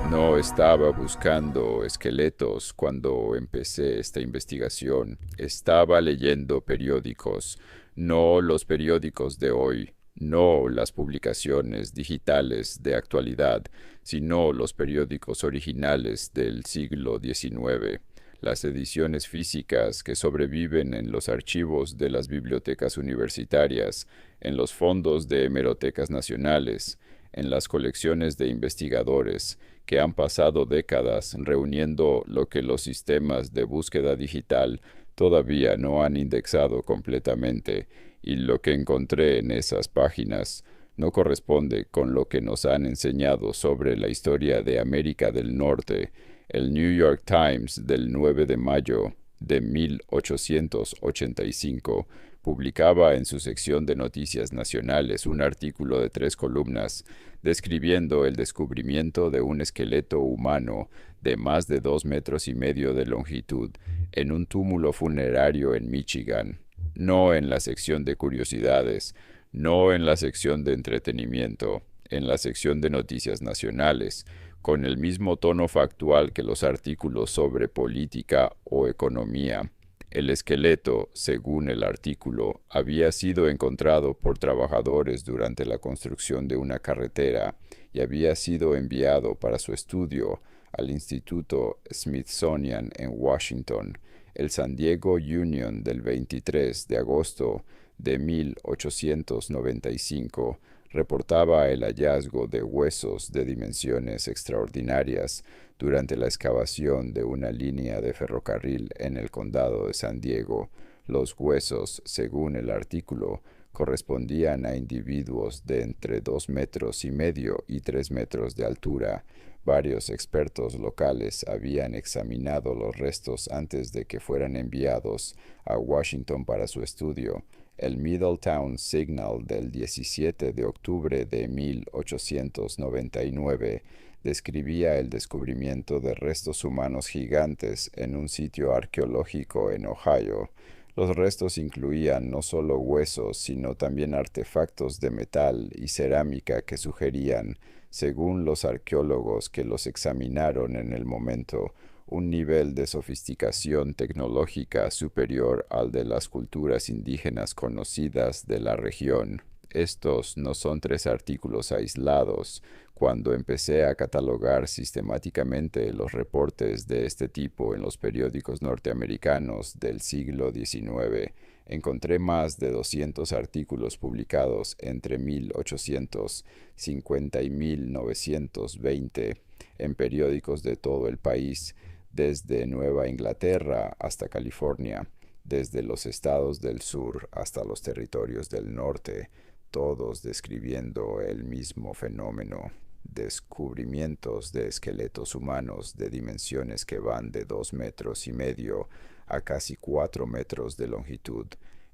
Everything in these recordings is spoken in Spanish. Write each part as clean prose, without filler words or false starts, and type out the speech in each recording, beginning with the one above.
No estaba buscando esqueletos cuando empecé esta investigación. Estaba leyendo periódicos, no los periódicos de hoy, no las publicaciones digitales de actualidad, sino los periódicos originales del siglo XIX, las ediciones físicas que sobreviven en los archivos de las bibliotecas universitarias, en los fondos de hemerotecas nacionales, en las colecciones de investigadores que han pasado décadas reuniendo lo que los sistemas de búsqueda digital todavía no han indexado completamente, y lo que encontré en esas páginas no corresponde con lo que nos han enseñado sobre la historia de América del Norte. El New York Times del 9 de mayo de 1885 publicaba en su sección de noticias nacionales un artículo de 3 columnas describiendo el descubrimiento de un esqueleto humano de más de 2 metros y medio de longitud en un túmulo funerario en Michigan, no en la sección de curiosidades, no en la sección de entretenimiento, en la sección de noticias nacionales, con el mismo tono factual que los artículos sobre política o economía. El esqueleto, según el artículo, había sido encontrado por trabajadores durante la construcción de una carretera y había sido enviado para su estudio al Instituto Smithsonian en Washington. El San Diego Union del 23 de agosto de 1895 reportaba el hallazgo de huesos de dimensiones extraordinarias durante la excavación de una línea de ferrocarril en el condado de San Diego. Los huesos, según el artículo, correspondían a individuos de entre 2 metros y medio y 3 metros de altura. Varios expertos locales habían examinado los restos antes de que fueran enviados a Washington para su estudio. El Middletown Signal del 17 de octubre de 1899 describía el descubrimiento de restos humanos gigantes en un sitio arqueológico en Ohio. Los restos incluían no solo huesos, sino también artefactos de metal y cerámica que sugerían, según los arqueólogos que los examinaron en el momento, un nivel de sofisticación tecnológica superior al de las culturas indígenas conocidas de la región. Estos no son 3 artículos aislados. Cuando empecé a catalogar sistemáticamente los reportes de este tipo en los periódicos norteamericanos del siglo XIX, encontré más de 200 artículos publicados entre 1850 y 1920 en periódicos de todo el país, desde Nueva Inglaterra hasta California, desde los estados del sur hasta los territorios del norte, todos describiendo el mismo fenómeno: descubrimientos de esqueletos humanos de dimensiones que van de 2 metros y medio a casi 4 metros de longitud,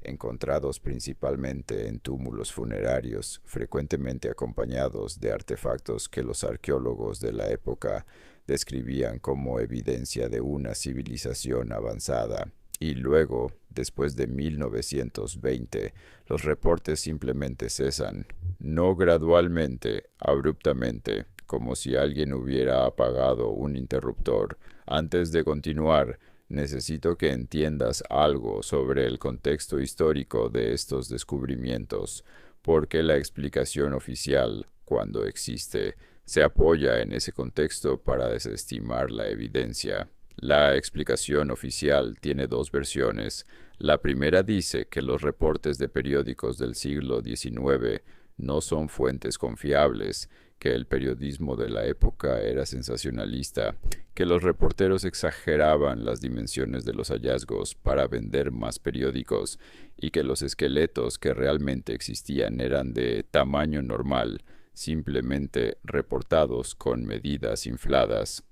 encontrados principalmente en túmulos funerarios, frecuentemente acompañados de artefactos que los arqueólogos de la época describían como evidencia de una civilización avanzada. Y luego, después de 1920, los reportes simplemente cesan, no gradualmente, abruptamente, como si alguien hubiera apagado un interruptor. Antes de continuar, necesito que entiendas algo sobre el contexto histórico de estos descubrimientos, porque la explicación oficial, cuando existe, se apoya en ese contexto para desestimar la evidencia. La explicación oficial tiene 2 versiones. La primera dice que los reportes de periódicos del siglo XIX no son fuentes confiables, que el periodismo de la época era sensacionalista, que los reporteros exageraban las dimensiones de los hallazgos para vender más periódicos y que los esqueletos que realmente existían eran de tamaño normal, simplemente reportados con medidas infladas.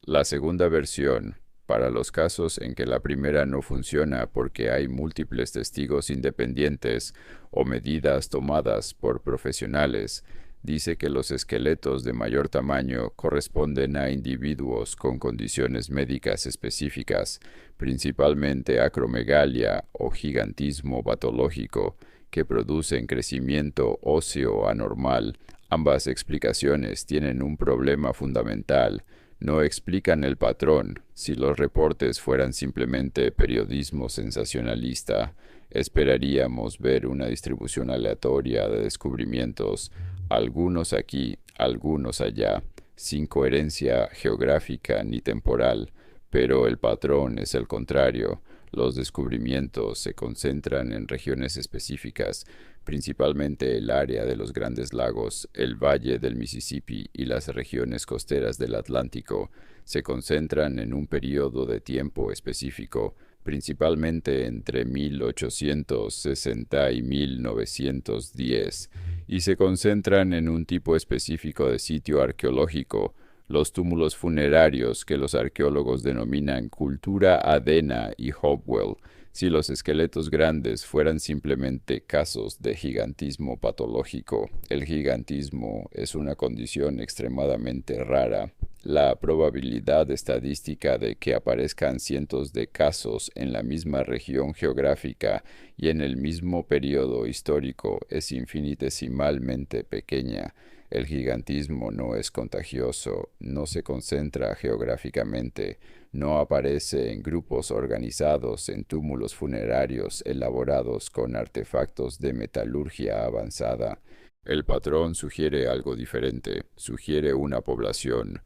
La segunda versión, para los casos en que la primera no funciona porque hay múltiples testigos independientes o medidas tomadas por profesionales, dice que los esqueletos de mayor tamaño corresponden a individuos con condiciones médicas específicas, principalmente acromegalia o gigantismo patológico, que producen crecimiento óseo anormal. Ambas explicaciones tienen un problema fundamental. No explican el patrón. Si los reportes fueran simplemente periodismo sensacionalista, esperaríamos ver una distribución aleatoria de descubrimientos, algunos aquí, algunos allá, sin coherencia geográfica ni temporal, pero el patrón es el contrario. Los descubrimientos se concentran en regiones específicas, principalmente el área de los Grandes Lagos, el Valle del Mississippi y las regiones costeras del Atlántico. Se concentran en un periodo de tiempo específico, principalmente entre 1860 y 1910, y se concentran en un tipo específico de sitio arqueológico, los túmulos funerarios que los arqueólogos denominan cultura Adena y Hopewell. Si los esqueletos grandes fueran simplemente casos de gigantismo patológico, el gigantismo es una condición extremadamente rara. La probabilidad estadística de que aparezcan cientos de casos en la misma región geográfica y en el mismo periodo histórico es infinitesimalmente pequeña. El gigantismo no es contagioso, no se concentra geográficamente, no aparece en grupos organizados en túmulos funerarios elaborados con artefactos de metalurgia avanzada. El patrón sugiere algo diferente, sugiere una población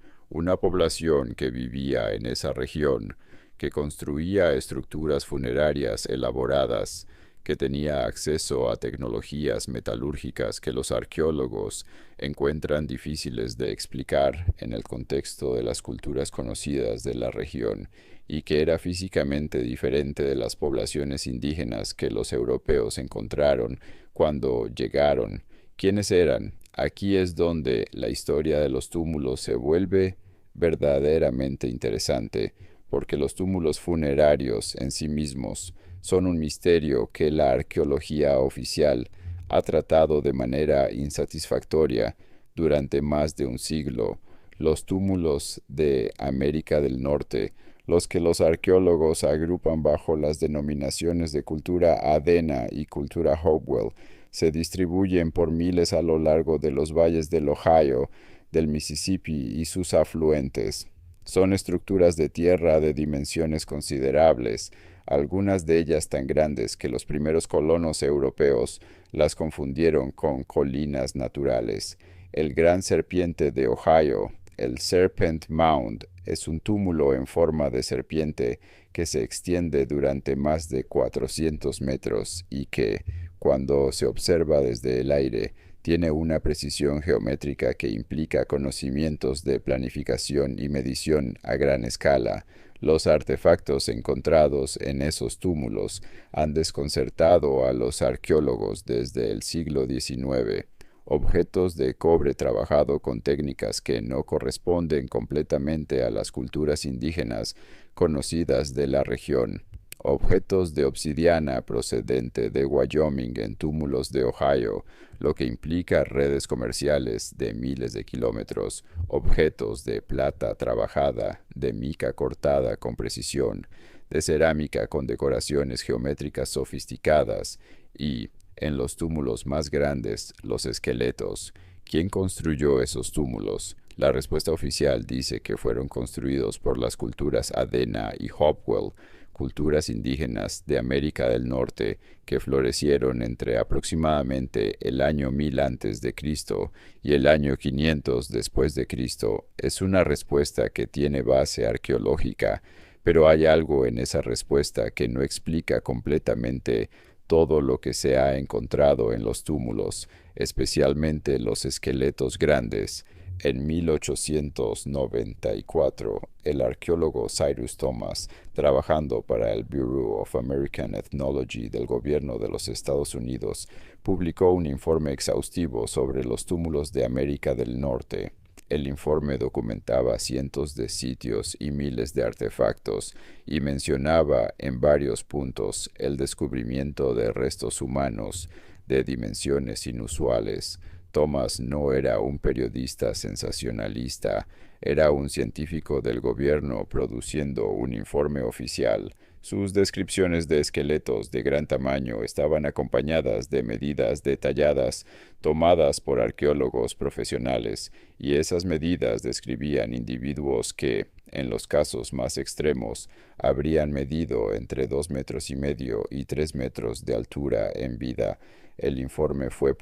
que vivía en esa región, que construía estructuras funerarias elaboradas, que tenía acceso a tecnologías metalúrgicas que los arqueólogos encuentran difíciles de explicar en el contexto de las culturas conocidas de la región, y que era físicamente diferente de las poblaciones indígenas que los europeos encontraron cuando llegaron. ¿Quiénes eran? Aquí es donde la historia de los túmulos se vuelve verdaderamente interesante, porque los túmulos funerarios en sí mismos son un misterio que la arqueología oficial ha tratado de manera insatisfactoria durante más de un siglo. Los túmulos de América del Norte, los que los arqueólogos agrupan bajo las denominaciones de cultura Adena y cultura Hopewell, se distribuyen por miles a lo largo de los valles del Ohio, del Mississippi y sus afluentes. Son estructuras de tierra de dimensiones considerables, algunas de ellas tan grandes que los primeros colonos europeos las confundieron con colinas naturales. El gran serpiente de Ohio, el Serpent Mound, es un túmulo en forma de serpiente que se extiende durante más de 400 metros y que, cuando se observa desde el aire, tiene una precisión geométrica que implica conocimientos de planificación y medición a gran escala. Los artefactos encontrados en esos túmulos han desconcertado a los arqueólogos desde el siglo XIX. Objetos de cobre trabajado con técnicas que no corresponden completamente a las culturas indígenas conocidas de la región. Objetos de obsidiana procedente de Wyoming en túmulos de Ohio, lo que implica redes comerciales de miles de kilómetros, objetos de plata trabajada, de mica cortada con precisión, de cerámica con decoraciones geométricas sofisticadas y, en los túmulos más grandes, los esqueletos. ¿Quién construyó esos túmulos? La respuesta oficial dice que fueron construidos por las culturas Adena y Hopewell, culturas indígenas de América del Norte que florecieron entre aproximadamente el año 1000 antes de Cristo y el año 500 después de Cristo. Es una respuesta que tiene base arqueológica, pero hay algo en esa respuesta que no explica completamente todo lo que se ha encontrado en los túmulos, especialmente los esqueletos grandes. En 1894, el arqueólogo Cyrus Thomas, trabajando para el Bureau of American Ethnology del gobierno de los Estados Unidos, publicó un informe exhaustivo sobre los túmulos de América del Norte. El informe documentaba cientos de sitios y miles de artefactos y mencionaba en varios puntos el descubrimiento de restos humanos de dimensiones inusuales. Thomas no era un periodista sensacionalista, era un científico del gobierno produciendo un informe oficial. Sus descripciones de esqueletos de gran tamaño estaban acompañadas de medidas detalladas tomadas por arqueólogos profesionales, y esas medidas describían individuos que, en los casos más extremos, habrían medido entre 2,5 metros y 3 metros de altura en vida. El informe fue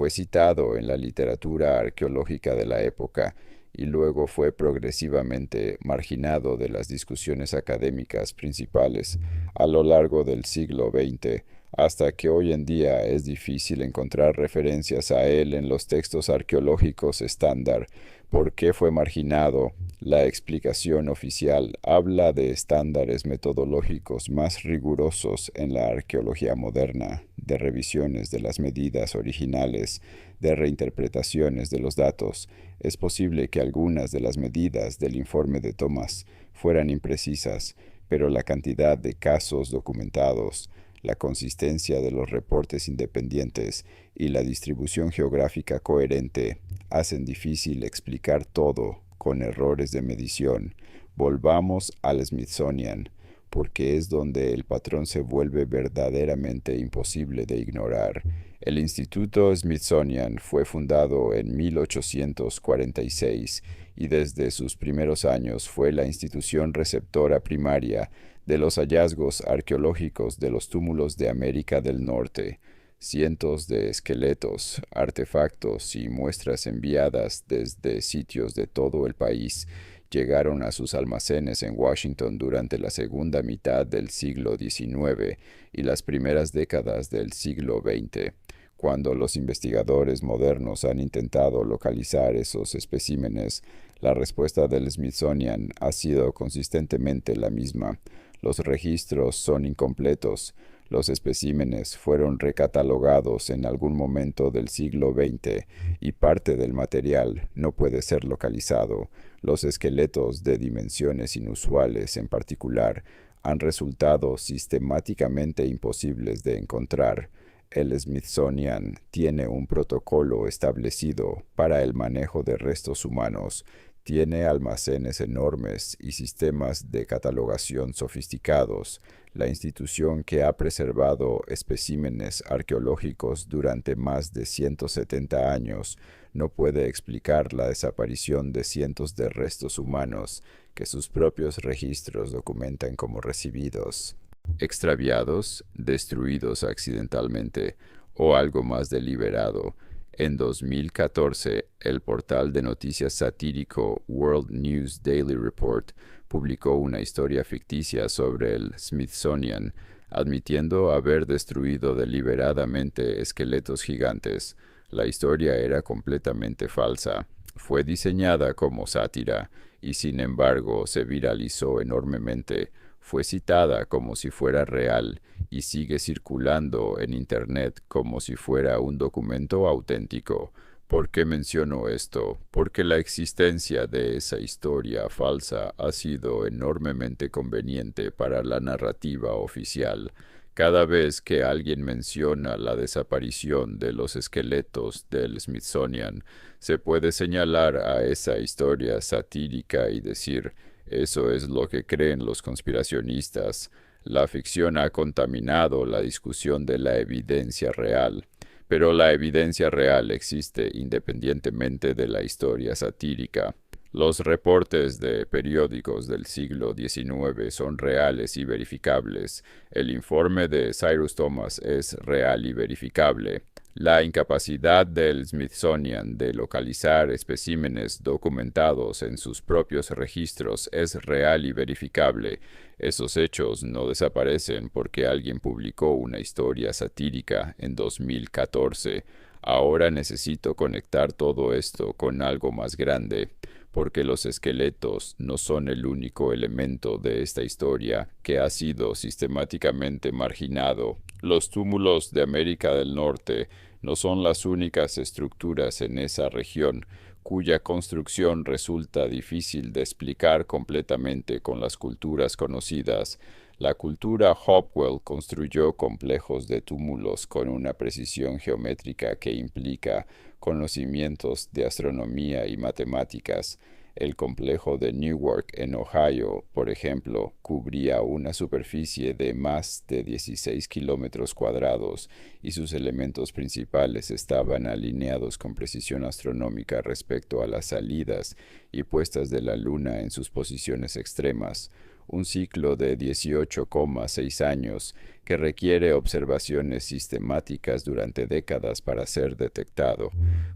citado en la literatura arqueológica de la época y luego fue progresivamente marginado de las discusiones académicas principales a lo largo del siglo XX, hasta que hoy en día es difícil encontrar referencias a él en los textos arqueológicos estándar. ¿Por qué fue marginado? La explicación oficial habla de estándares metodológicos más rigurosos en la arqueología moderna, de revisiones de las medidas originales, de reinterpretaciones de los datos. Es posible que algunas de las medidas del informe de Thomas fueran imprecisas, pero la cantidad de casos documentados, la consistencia de los reportes independientes y la distribución geográfica coherente hacen difícil explicar todo con errores de medición. Volvamos al Smithsonian, porque es donde el patrón se vuelve verdaderamente imposible de ignorar. El Instituto Smithsonian fue fundado en 1846 y desde sus primeros años fue la institución receptora primaria de los hallazgos arqueológicos de los túmulos de América del Norte. Cientos de esqueletos, artefactos y muestras enviadas desde sitios de todo el país llegaron a sus almacenes en Washington durante la segunda mitad del siglo XIX y las primeras décadas del siglo XX. Cuando los investigadores modernos han intentado localizar esos especímenes, la respuesta del Smithsonian ha sido consistentemente la misma. Los registros son incompletos. Los especímenes fueron recatalogados en algún momento del siglo XX y parte del material no puede ser localizado. Los esqueletos de dimensiones inusuales, en particular, han resultado sistemáticamente imposibles de encontrar. El Smithsonian tiene un protocolo establecido para el manejo de restos humanos. Tiene almacenes enormes y sistemas de catalogación sofisticados. La institución que ha preservado especímenes arqueológicos durante más de 170 años no puede explicar la desaparición de cientos de restos humanos que sus propios registros documentan como recibidos, extraviados, destruidos accidentalmente o algo más deliberado. En 2014, el portal de noticias satírico World News Daily Report publicó una historia ficticia sobre el Smithsonian, admitiendo haber destruido deliberadamente esqueletos gigantes. La historia era completamente falsa. Fue diseñada como sátira y sin embargo se viralizó enormemente. Fue citada como si fuera real y sigue circulando en Internet como si fuera un documento auténtico. ¿Por qué menciono esto? Porque la existencia de esa historia falsa ha sido enormemente conveniente para la narrativa oficial. Cada vez que alguien menciona la desaparición de los esqueletos del Smithsonian, se puede señalar a esa historia satírica y decir, eso es lo que creen los conspiracionistas. La ficción ha contaminado la discusión de la evidencia real, pero la evidencia real existe independientemente de la historia satírica. Los reportes de periódicos del siglo XIX son reales y verificables. El informe de Cyrus Thomas es real y verificable. La incapacidad del Smithsonian de localizar especímenes documentados en sus propios registros es real y verificable. Esos hechos no desaparecen porque alguien publicó una historia satírica en 2014. Ahora necesito conectar todo esto con algo más grande, porque los esqueletos no son el único elemento de esta historia que ha sido sistemáticamente marginado. Los túmulos de América del Norte no son las únicas estructuras en esa región cuya construcción resulta difícil de explicar completamente con las culturas conocidas. La cultura Hopewell construyó complejos de túmulos con una precisión geométrica que implica conocimientos de astronomía y matemáticas. El complejo de Newark en Ohio, por ejemplo, cubría una superficie de más de 16 kilómetros cuadrados y sus elementos principales estaban alineados con precisión astronómica respecto a las salidas y puestas de la Luna en sus posiciones extremas, un ciclo de 18,6 años que requiere observaciones sistemáticas durante décadas para ser detectado.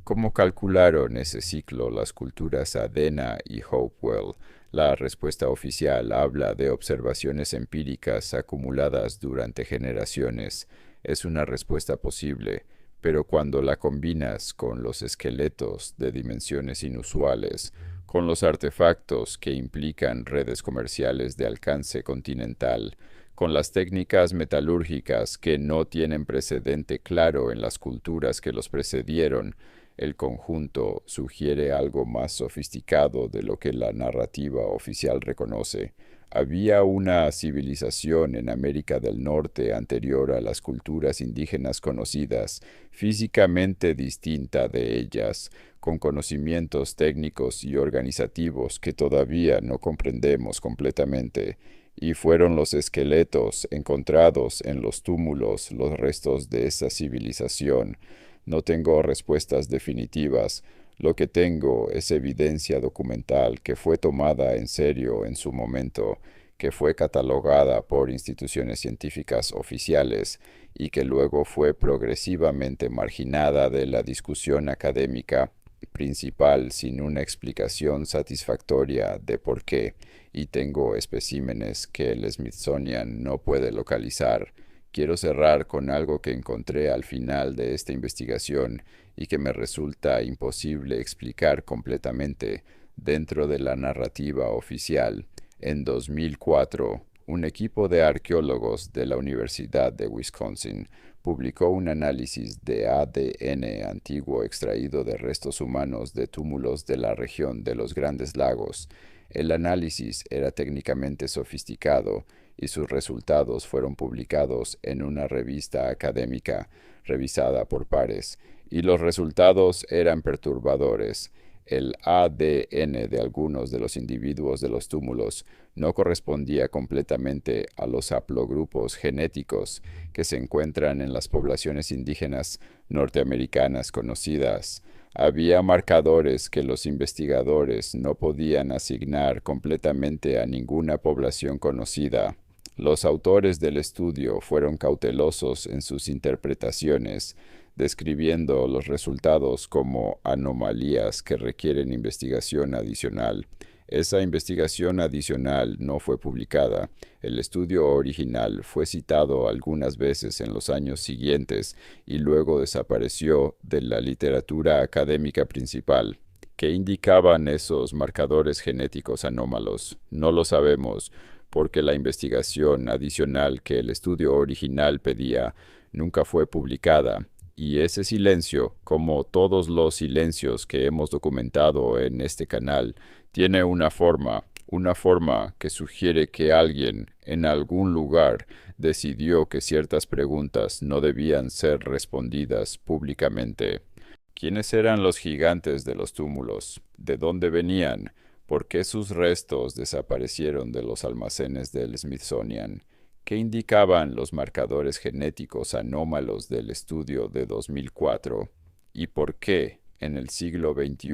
¿Cómo calcularon ese ciclo las culturas Adena y Hopewell? La respuesta oficial habla de observaciones empíricas acumuladas durante generaciones. Es una respuesta posible, pero cuando la combinas con los esqueletos de dimensiones inusuales, con los artefactos que implican redes comerciales de alcance continental, con las técnicas metalúrgicas que no tienen precedente claro en las culturas que los precedieron, el conjunto sugiere algo más sofisticado de lo que la narrativa oficial reconoce. Había una civilización en América del Norte anterior a las culturas indígenas conocidas, físicamente distinta de ellas, con conocimientos técnicos y organizativos que todavía no comprendemos completamente, y fueron los esqueletos encontrados en los túmulos los restos de esa civilización. No tengo respuestas definitivas. Lo que tengo es evidencia documental que fue tomada en serio en su momento, que fue catalogada por instituciones científicas oficiales y que luego fue progresivamente marginada de la discusión académica principal sin una explicación satisfactoria de por qué, y tengo especímenes que el Smithsonian no puede localizar. Quiero cerrar con algo que encontré al final de esta investigación y que me resulta imposible explicar completamente dentro de la narrativa oficial. En 2004, un equipo de arqueólogos de la Universidad de Wisconsin publicó un análisis de ADN antiguo extraído de restos humanos de túmulos de la región de los Grandes Lagos. El análisis era técnicamente sofisticado y sus resultados fueron publicados en una revista académica revisada por pares, y los resultados eran perturbadores. El ADN de algunos de los individuos de los túmulos no correspondía completamente a los haplogrupos genéticos que se encuentran en las poblaciones indígenas norteamericanas conocidas. Había marcadores que los investigadores no podían asignar completamente a ninguna población conocida. Los autores del estudio fueron cautelosos en sus interpretaciones, describiendo los resultados como anomalías que requieren investigación adicional. Esa investigación adicional no fue publicada. El estudio original fue citado algunas veces en los años siguientes y luego desapareció de la literatura académica principal. ¿Qué indicaban esos marcadores genéticos anómalos? No lo sabemos, porque la investigación adicional que el estudio original pedía nunca fue publicada. Y ese silencio, como todos los silencios que hemos documentado en este canal, tiene una forma que sugiere que alguien en algún lugar decidió que ciertas preguntas no debían ser respondidas públicamente. ¿Quiénes eran los gigantes de los túmulos? ¿De dónde venían? ¿Por qué sus restos desaparecieron de los almacenes del Smithsonian? ¿Qué indicaban los marcadores genéticos anómalos del estudio de 2004? ¿Y por qué, en el siglo XXI,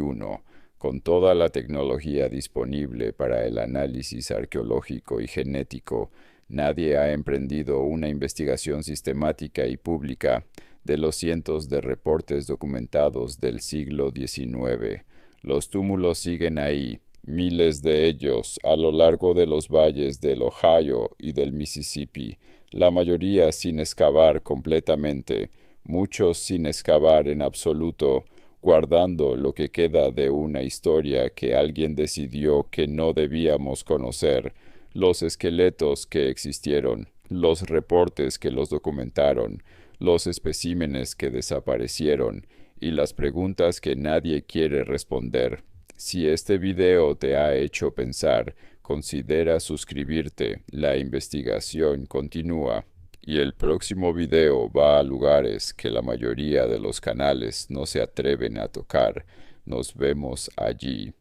con toda la tecnología disponible para el análisis arqueológico y genético, nadie ha emprendido una investigación sistemática y pública de los cientos de reportes documentados del siglo XIX? Los túmulos siguen ahí, miles de ellos a lo largo de los valles del Ohio y del Mississippi, la mayoría sin excavar completamente, muchos sin excavar en absoluto, guardando lo que queda de una historia que alguien decidió que no debíamos conocer, los esqueletos que existieron, los reportes que los documentaron, los especímenes que desaparecieron y las preguntas que nadie quiere responder. Si este video te ha hecho pensar, considera suscribirte. La investigación continúa y el próximo video va a lugares que la mayoría de los canales no se atreven a tocar. Nos vemos allí.